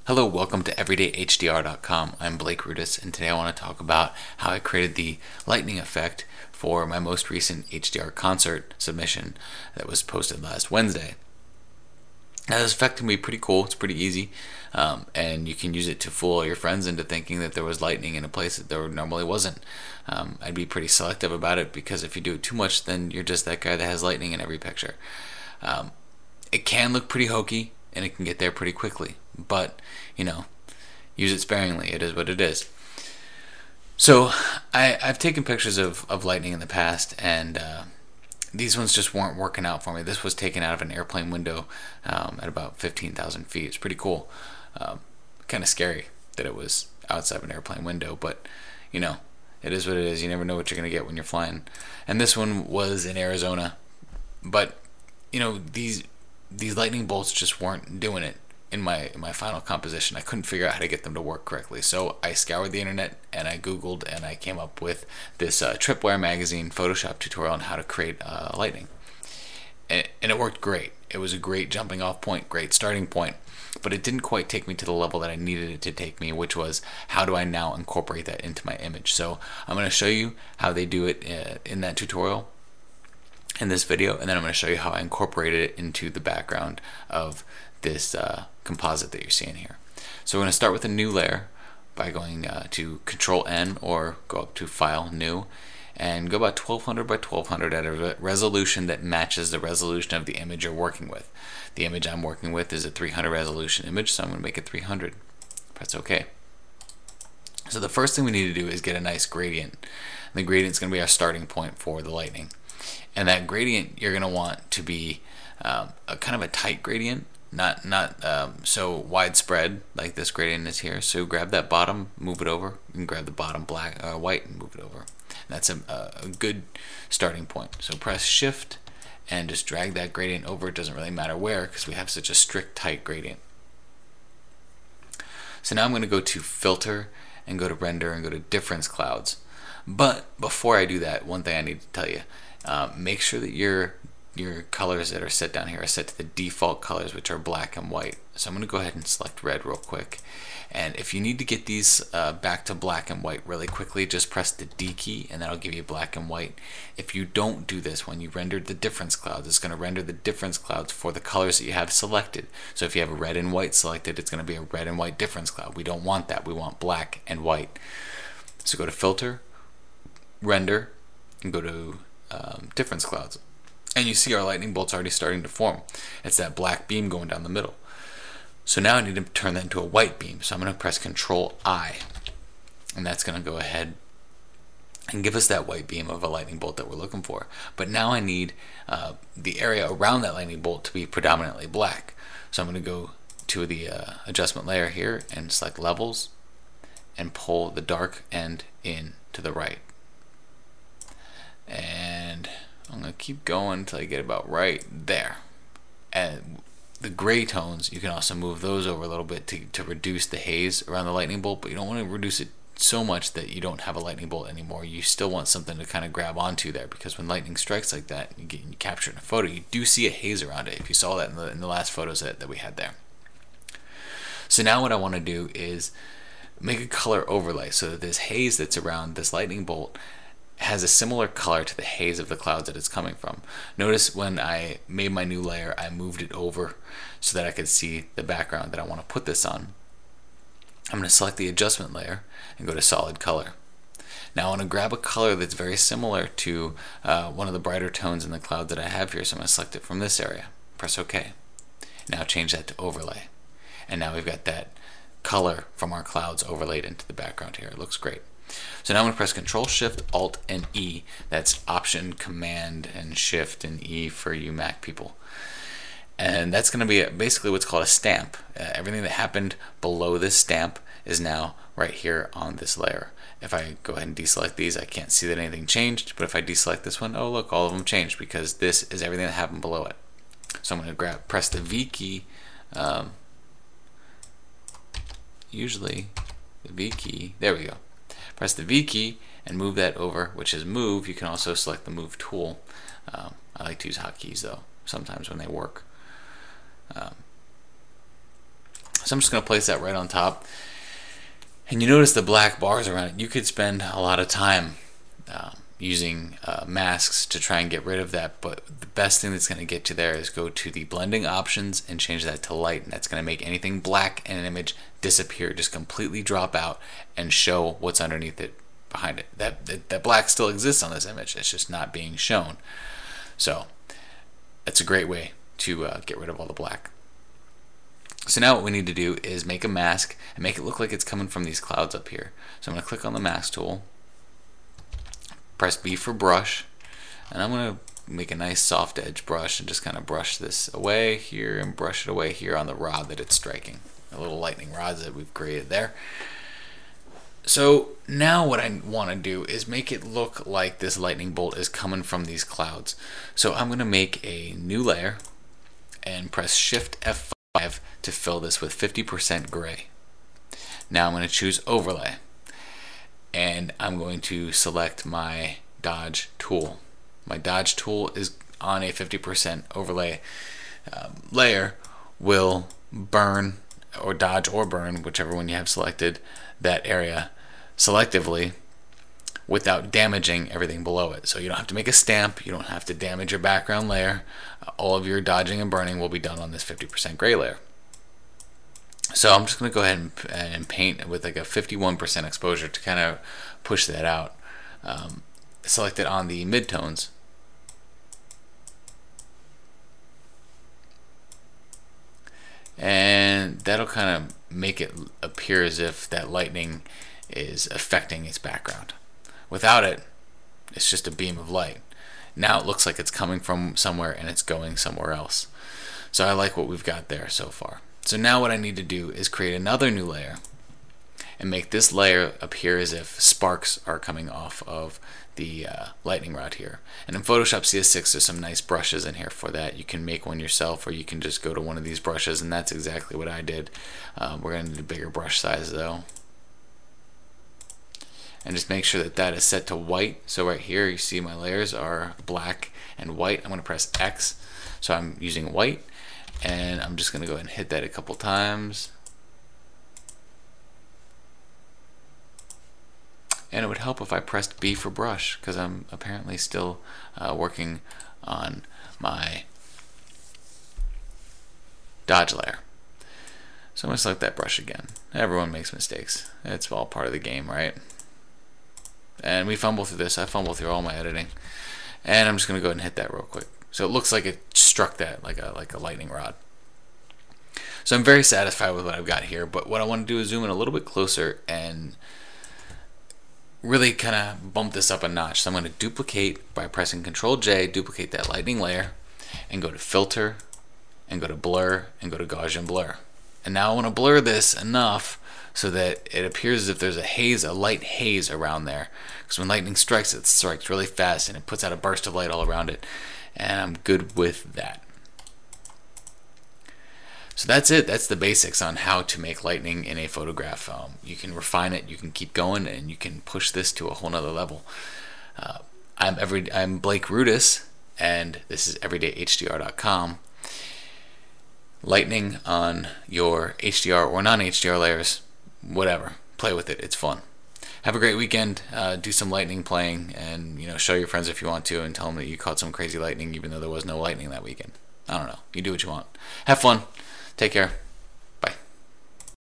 Hello, welcome to EverydayHDR.com. I'm Blake Rudis, and today I want to talk about how I created the lightning effect for my most recent HDR concert submission that was posted last Wednesday. Now, this effect can be pretty cool. It's pretty easy, and you can use it to fool all your friends into thinking that there was lightning in a place that there normally wasn't. I'd be pretty selective about it, because if you do it too much, then you're just that guy that has lightning in every picture. It can look pretty hokey, and it can get there pretty quickly, but use it sparingly. It is what it is. So I've taken pictures of lightning in the past, and these ones just weren't working out for me. This was taken out of an airplane window at about 15,000 feet. It's pretty cool. Kind of scary that it was outside of an airplane window, but it is what it is. You never know what you're going to get when you're flying. And this one was in Arizona, but these lightning bolts just weren't doing it in my final composition. I couldn't figure out how to get them to work correctly, so I scoured the internet and I googled, and I came up with this Tripwire magazine Photoshop tutorial on how to create lightning, and it worked great. It was a great jumping off point, great starting point, but it didn't quite take me to the level that I needed it to take me, which was how do I now incorporate that into my image. So I'm going to show you how they do it in that tutorial in this video, and then I'm going to show you how I incorporated it into the background of this composite that you're seeing here. So we're going to start with a new layer by going to Control N, or go up to File, New, and go about 1200 by 1200 at a resolution that matches the resolution of the image you're working with. The image I'm working with is a 300 resolution image, so I'm going to make it 300. Press OK. So the first thing we need to do is get a nice gradient. And the gradient is going to be our starting point for the lightning. And that gradient you're going to want to be a kind of a tight gradient, not so widespread like this gradient is here. So grab that bottom, move it over, and grab the bottom white and move it over. And that's a good starting point. So press Shift and just drag that gradient over. It doesn't really matter where, because we have such a strict tight gradient. So now I'm going to go to Filter and go to Render and go to Difference Clouds. But before I do that, one thing I need to tell you. Make sure that your colors that are set down here are set to the default colors, which are black and white. So I'm going to go ahead and select red real quick. And if you need to get these back to black and white really quickly, just press the D key, and that'll give you black and white. If you don't do this when you rendered the difference clouds, it's going to render the difference clouds for the colors that you have selected. So if you have a red and white selected, it's going to be a red and white difference cloud. We don't want that. We want black and white. So go to Filter, Render, and go to Difference Clouds, and you see our lightning bolts already starting to form. It's that black beam going down the middle. So now I need to turn that into a white beam, so I'm going to press Control I, and that's going to go ahead and give us that white beam of a lightning bolt that we're looking for. But now I need the area around that lightning bolt to be predominantly black, so I'm going to go to the adjustment layer here and select Levels and pull the dark end in to the right. And I'm going to keep going until I get about right there. And the gray tones, you can also move those over a little bit to reduce the haze around the lightning bolt, but you don't want to reduce it so much that you don't have a lightning bolt anymore. You still want something to kind of grab onto there, because when lightning strikes like that, you capture it in a photo, you do see a haze around it, if you saw that in the last photos that we had there. So now what I want to do is make a color overlay so that this haze that's around this lightning bolt has a similar color to the haze of the clouds that it's coming from. Notice when I made my new layer, I moved it over so that I could see the background that I want to put this on. I'm going to select the adjustment layer and go to Solid Color. Now I want to grab a color that's very similar to one of the brighter tones in the cloud that I have here, so I'm going to select it from this area. Press OK. Now change that to Overlay. And now we've got that color from our clouds overlaid into the background here. It looks great. So now I'm going to press Control, Shift, Alt, and E. That's Option, Command, and Shift, and E for you Mac people. And that's going to be basically what's called a stamp. Everything that happened below this stamp is now right here on this layer. If I go ahead and deselect these, I can't see that anything changed. But if I deselect this one, oh look, all of them changed, because this is everything that happened below it. So I'm going to press the V key. Usually the V key, there we go. Press the V key and move that over, which is move. You can also select the move tool. I like to use hotkeys though, sometimes when they work. So I'm just going to place that right on top. And you notice the black bars around it. You could spend a lot of time using masks to try and get rid of that, but the best thing that's going to get you there is go to the blending options and change that to light, and that's going to make anything black in an image disappear, just completely drop out and show what's underneath it, behind it. That black still exists on this image, it's just not being shown. So that's a great way to get rid of all the black. So now what we need to do is make a mask and make it look like it's coming from these clouds up here. So I'm going to click on the mask tool, press B for brush, and I'm going to make a nice soft edge brush and just kind of brush this away here and brush it away here on the rod that it's striking. The little lightning rods that we've created there. So now what I want to do is make it look like this lightning bolt is coming from these clouds. So I'm going to make a new layer and press Shift F5 to fill this with 50% gray. Now I'm going to choose overlay, and I'm going to select my dodge tool. My dodge tool is on a 50% overlay layer, will burn or dodge or burn, whichever one you have selected, that area selectively without damaging everything below it. So you don't have to make a stamp, you don't have to damage your background layer. All of your dodging and burning will be done on this 50% gray layer. So I'm just going to go ahead and paint with like a 51% exposure to kind of push that out. Select it on the midtones. And that'll kind of make it appear as if that lightning is affecting its background. Without it, it's just a beam of light. Now it looks like it's coming from somewhere and it's going somewhere else. So I like what we've got there so far. So now what I need to do is create another new layer and make this layer appear as if sparks are coming off of the lightning rod here. And in Photoshop CS6 there's some nice brushes in here for that. You can make one yourself, or you can just go to one of these brushes, and that's exactly what I did. We're going to need a bigger brush size though. And just make sure that that is set to white. So right here you see my layers are black and white. I'm going to press X, so I'm using white, and I'm just going to go ahead and hit that a couple times. And it would help if I pressed B for brush, because I'm apparently still working on my dodge layer. So I'm going to select that brush again. Everyone makes mistakes. It's all part of the game, right? And we fumble through this. I fumble through all my editing. And I'm just going to go ahead and hit that real quick. So it looks like it struck that like a lightning rod. So I'm very satisfied with what I've got here, but what I want to do is zoom in a little bit closer and really kind of bump this up a notch. So I'm going to duplicate by pressing Ctrl J, duplicate that lightning layer, and go to Filter, and go to Blur, and go to Gaussian Blur. And now I want to blur this enough so that it appears as if there's a haze, a light haze around there. Because when lightning strikes, it strikes really fast and it puts out a burst of light all around it. And I'm good with that. So that's it. That's the basics on how to make lightning in a photograph. You can refine it, you can keep going, and you can push this to a whole nother level. I'm Blake Rudis, and this is EverydayHDR.com. Lightning on your HDR or non-HDR layers, whatever. Play with it. It's fun. Have a great weekend. Do some lightning playing, and show your friends if you want to, and tell them that you caught some crazy lightning, even though there was no lightning that weekend. I don't know. You do what you want. Have fun. Take care.